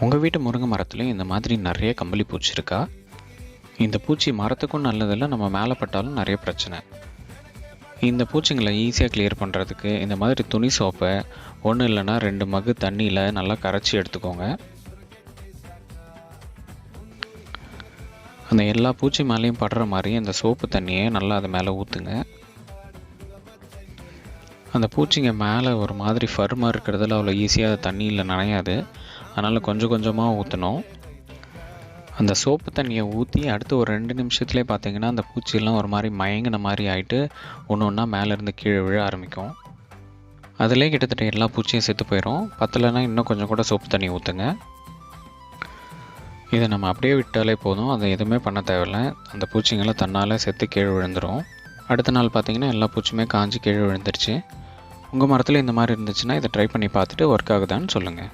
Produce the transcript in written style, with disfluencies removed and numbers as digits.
உங்கள் வீட்டு முருங்கை மரத்துலையும் இந்த மாதிரி நிறைய கம்பளி பூச்சி இருக்கா? இந்த பூச்சி மரத்துக்கும் நல்லதில்லை, நம்ம மேலே பட்டாலும் நிறைய பிரச்சனை. இந்த பூச்சிங்களை ஈஸியாக கிளியர் பண்ணுறதுக்கு இந்த மாதிரி துணி சோப்பை ஒன்று இல்லைன்னா 2 மக்கு தண்ணியில் நல்லா கரைச்சி எடுத்துக்கோங்க. அந்த எல்லா பூச்சி மேலேயும் படுற மாதிரி அந்த சோப்பு தண்ணியை நல்லா அது மேலே ஊற்றுங்க. அந்த பூச்சிங்க மேலே ஒரு மாதிரி ஃபர் மாதிரி இருக்கிறதுல அவ்வளோ ஈஸியாக தண்ணியில் நனையாது, அதனால் கொஞ்சம் கொஞ்சமாக ஊற்றணும். அந்த சோப்பு தண்ணியை ஊற்றி அடுத்து ஒரு 2 நிமிஷத்துலேயே பார்த்தீங்கன்னா அந்த பூச்சியெல்லாம் ஒரு மாதிரி மயங்கின மாதிரி ஆகிட்டு ஒன்று ஒன்றா மேலேருந்து கீழே விழ ஆரம்பிக்கும். அதிலே கிட்டத்தட்ட எல்லா பூச்சியும் செத்து போயிடும். பத்தலைன்னா இன்னும் கொஞ்சம் கூட சோப்பு தண்ணி ஊற்றுங்க. இதை நம்ம அப்படியே விட்டாலே போதும், அதை எதுவுமே பண்ண தேவையில்லை. அந்த பூச்சிங்களை தன்னால் செத்து கீழே விழுந்துடும். அடுத்த நாள் பார்த்தீங்கன்னா எல்லா பூச்சியுமே காஞ்சி கீழே விழுந்துருச்சு. உங்கள் மரத்தில் இந்த மாதிரி இருந்துச்சுன்னா இதை ட்ரை பண்ணி பார்த்துட்டு ஒர்க் ஆகுதான்னு சொல்லுங்கள்.